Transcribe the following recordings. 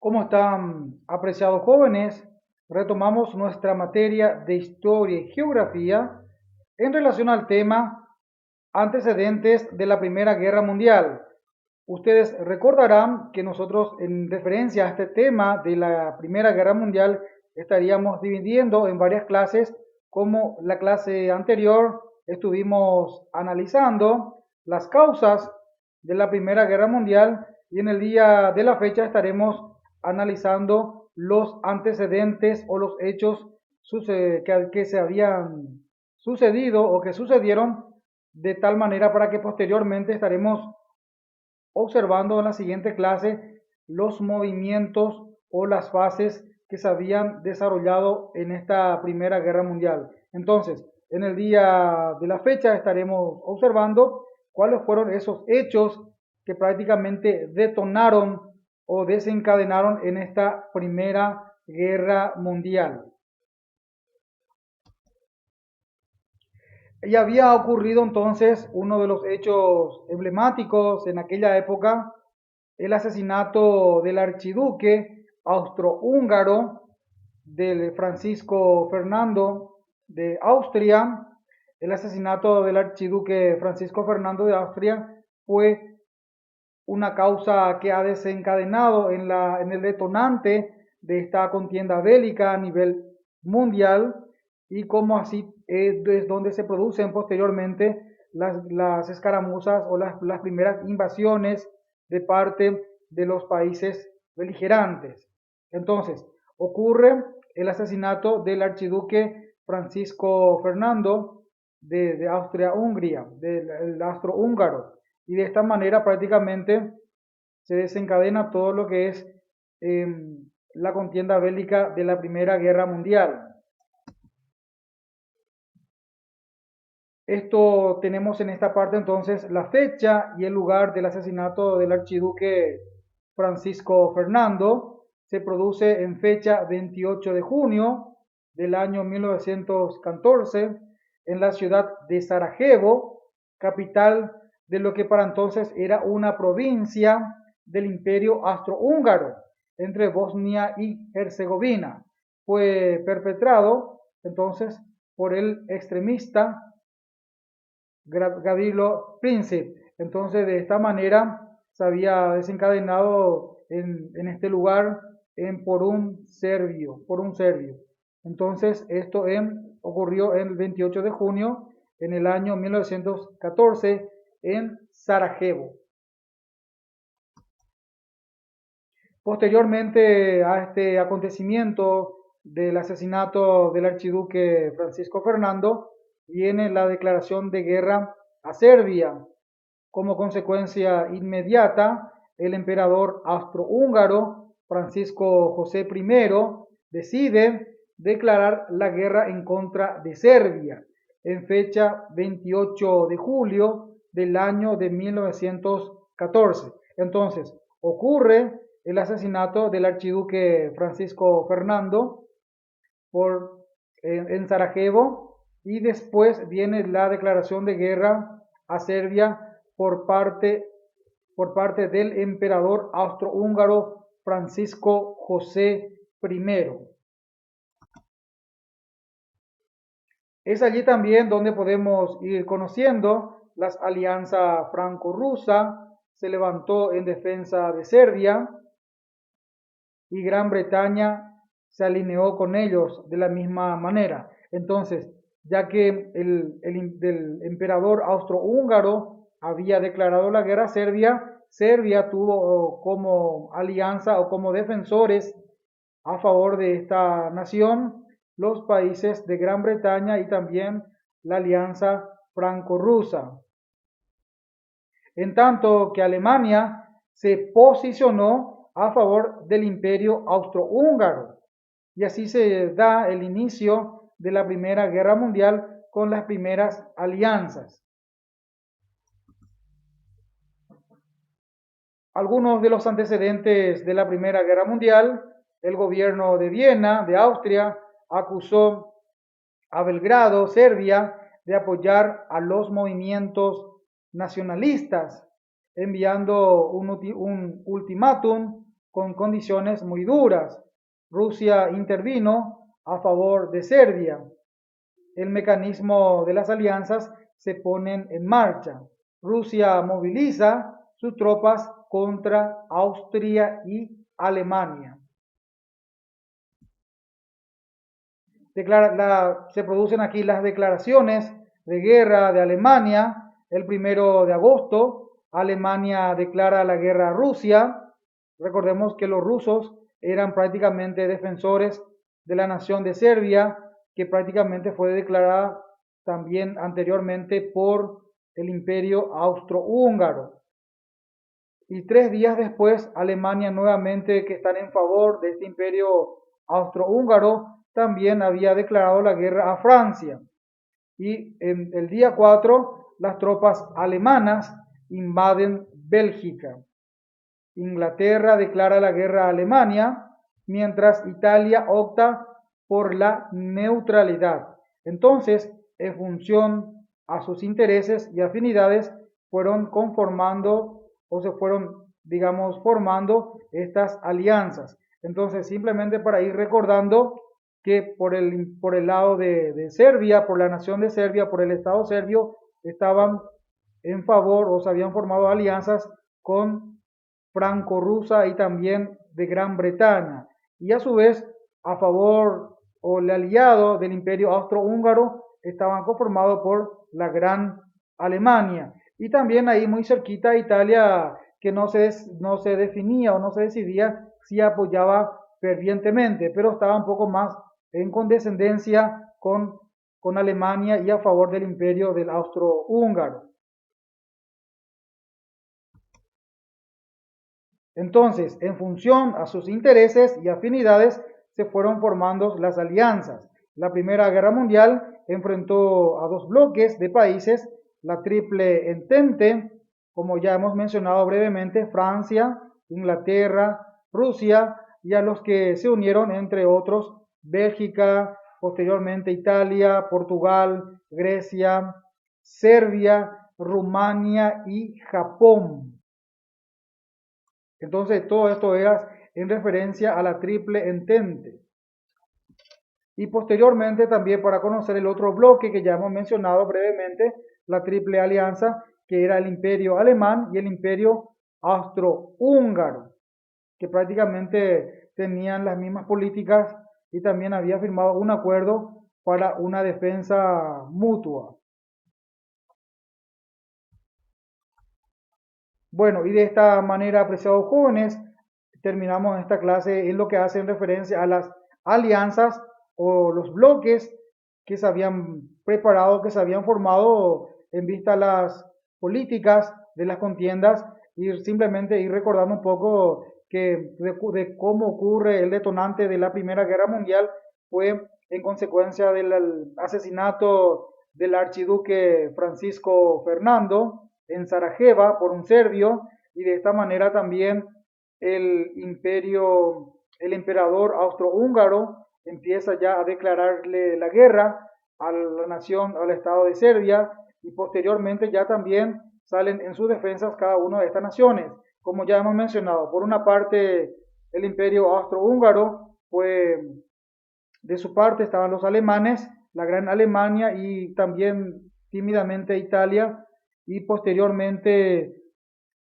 ¿Cómo están, apreciados jóvenes? Retomamos nuestra materia de historia y geografía en relación al tema antecedentes de la Primera Guerra Mundial. Ustedes recordarán que nosotros, en referencia a este tema de la Primera Guerra Mundial, estaríamos dividiendo en varias clases. Como la clase anterior estuvimos analizando las causas de la Primera Guerra Mundial, y en el día de la fecha estaremos analizando los antecedentes o los hechos que se habían sucedido o que sucedieron, de tal manera para que posteriormente estaremos observando en la siguiente clase los movimientos o las fases que se habían desarrollado en esta Primera Guerra Mundial. Entonces, en el día de la fecha estaremos observando cuáles fueron esos hechos que prácticamente detonaron o desencadenaron en esta Primera Guerra Mundial. Y había ocurrido entonces uno de los hechos emblemáticos en aquella época, el asesinato del archiduque austrohúngaro del Francisco Fernando de Austria. El asesinato del archiduque Francisco Fernando de Austria fue una causa que ha desencadenado en el detonante de esta contienda bélica a nivel mundial, y como así es donde se producen posteriormente las escaramuzas o las primeras invasiones de parte de los países beligerantes. Entonces, ocurre el asesinato del archiduque Francisco Fernando de Austria-Hungría, del austrohúngaro, y de esta manera prácticamente se desencadena todo lo que es eh, la contienda bélica de la Primera Guerra Mundial. Esto tenemos en esta parte entonces la fecha y el lugar del asesinato del archiduque Francisco Fernando. Se produce en fecha 28 de junio del año 1914 en la ciudad de Sarajevo, capital de lo que para entonces era una provincia del Imperio Austrohúngaro, entre Bosnia y Herzegovina. Fue perpetrado entonces por el extremista Gavrilo Princip. Entonces, de esta manera se había desencadenado en este lugar por un serbio, Entonces, ocurrió el 28 de junio en el año 1914 en Sarajevo. Posteriormente a este acontecimiento del asesinato del archiduque Francisco Fernando, viene la declaración de guerra a Serbia. Como consecuencia inmediata, el emperador austrohúngaro Francisco José I decide declarar la guerra en contra de Serbia en fecha 28 de julio del año de 1914. Entonces, ocurre el asesinato del archiduque Francisco Fernando en Sarajevo, y después viene la declaración de guerra a Serbia por parte del emperador austrohúngaro Francisco José I. Es allí también donde podemos ir conociendo las alianzas franco-rusa. Se levantó en defensa de Serbia y Gran Bretaña se alineó con ellos de la misma manera. Entonces, ya que el emperador austrohúngaro había declarado la guerra a Serbia, Serbia tuvo como alianza o como defensores a favor de esta nación los países de Gran Bretaña y también la alianza franco-rusa. En tanto que Alemania se posicionó a favor del imperio austrohúngaro. Y así se da el inicio de la Primera Guerra Mundial con las primeras alianzas. Algunos de los antecedentes de la Primera Guerra Mundial: el gobierno de Viena, de Austria, acusó a Belgrado, Serbia, de apoyar a los movimientos nacionalistas, enviando un ultimátum con condiciones muy duras. Rusia intervino a favor de Serbia. El mecanismo de las alianzas se pone en marcha. Rusia moviliza sus tropas contra Austria y Alemania. Se producen aquí las declaraciones de guerra de Alemania. El 1 de agosto, Alemania declara la guerra a Rusia. Recordemos que los rusos eran prácticamente defensores de la nación de Serbia, que prácticamente fue declarada también anteriormente por el Imperio Austrohúngaro. Y 3 días después, Alemania nuevamente, que están en favor de este Imperio Austrohúngaro, también había declarado la guerra a Francia. Y en el día 4, las tropas alemanas invaden Bélgica. Inglaterra declara la guerra a Alemania, mientras Italia opta por la neutralidad. Entonces, en función a sus intereses y afinidades, fueron conformando o se fueron, digamos, formando estas alianzas. Entonces, simplemente para ir recordando que por el lado de Serbia, por la nación de Serbia, por el Estado serbio, estaban en favor o se habían formado alianzas con franco-rusa y también de Gran Bretaña. Y a su vez, a favor o el aliado del Imperio Austrohúngaro estaban conformados por la Gran Alemania. Y también ahí muy cerquita Italia, que no se definía o no se decidía si apoyaba fervientemente, pero estaba un poco más en condescendencia con Alemania y a favor del Imperio del Austrohúngaro. Entonces, en función a sus intereses y afinidades, se fueron formando las alianzas. La Primera Guerra Mundial enfrentó a dos bloques de países, la Triple Entente, como ya hemos mencionado brevemente, Francia, Inglaterra, Rusia, y a los que se unieron, entre otros, Bélgica, posteriormente Italia, Portugal, Grecia, Serbia, Rumania y Japón. Entonces, todo esto era en referencia a la Triple Entente. Y posteriormente también para conocer el otro bloque que ya hemos mencionado brevemente, la Triple Alianza, que era el Imperio Alemán y el Imperio Austrohúngaro, que prácticamente tenían las mismas políticas y también había firmado un acuerdo para una defensa mutua. Bueno, y de esta manera, apreciados jóvenes, terminamos esta clase en lo que hace en referencia a las alianzas o los bloques que se habían preparado, que se habían formado en vista a las políticas de las contiendas y simplemente ir recordando un poco que de cómo ocurre el detonante de la Primera Guerra Mundial fue en consecuencia del asesinato del archiduque Francisco Fernando en Sarajevo por un serbio, y de esta manera también el emperador austrohúngaro empieza ya a declararle la guerra a la nación, al Estado de Serbia, y posteriormente ya también salen en sus defensas cada una de estas naciones. Como ya hemos mencionado, por una parte el imperio austrohúngaro, fue de su parte estaban los alemanes, la Gran Alemania y también tímidamente Italia, y posteriormente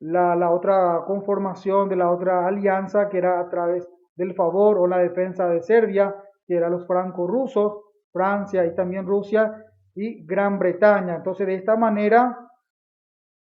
la otra conformación de la otra alianza que era a través del favor o la defensa de Serbia, que eran los franco-rusos, Francia y también Rusia y Gran Bretaña. Entonces de esta manera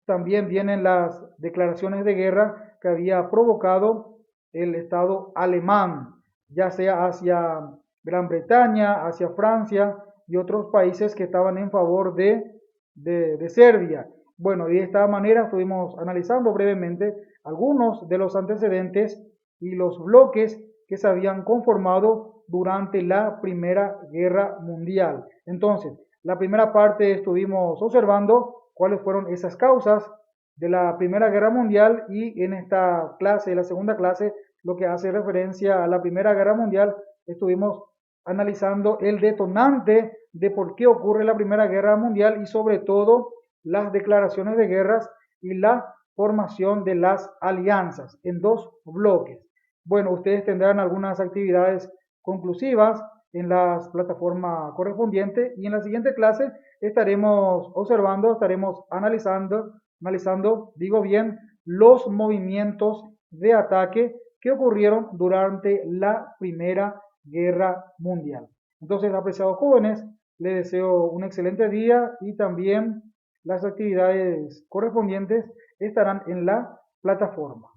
también vienen las declaraciones de guerra que había provocado el Estado alemán, ya sea hacia Gran Bretaña, hacia Francia y otros países que estaban en favor de Serbia. Bueno, y de esta manera estuvimos analizando brevemente algunos de los antecedentes y los bloques que se habían conformado durante la Primera Guerra Mundial. Entonces, la primera parte estuvimos observando cuáles fueron esas causas de la Primera Guerra Mundial, y en esta clase, la segunda clase, lo que hace referencia a la Primera Guerra Mundial, estuvimos analizando el detonante de por qué ocurre la Primera Guerra Mundial y sobre todo las declaraciones de guerras y la formación de las alianzas en dos bloques. bueno, ustedes tendrán algunas actividades conclusivas en las plataformas correspondientes y en la siguiente clase estaremos observando, estaremos analizando, digo bien, los movimientos de ataque que ocurrieron durante la Primera Guerra Mundial. Entonces, apreciados jóvenes, les deseo un excelente día y también las actividades correspondientes estarán en la plataforma.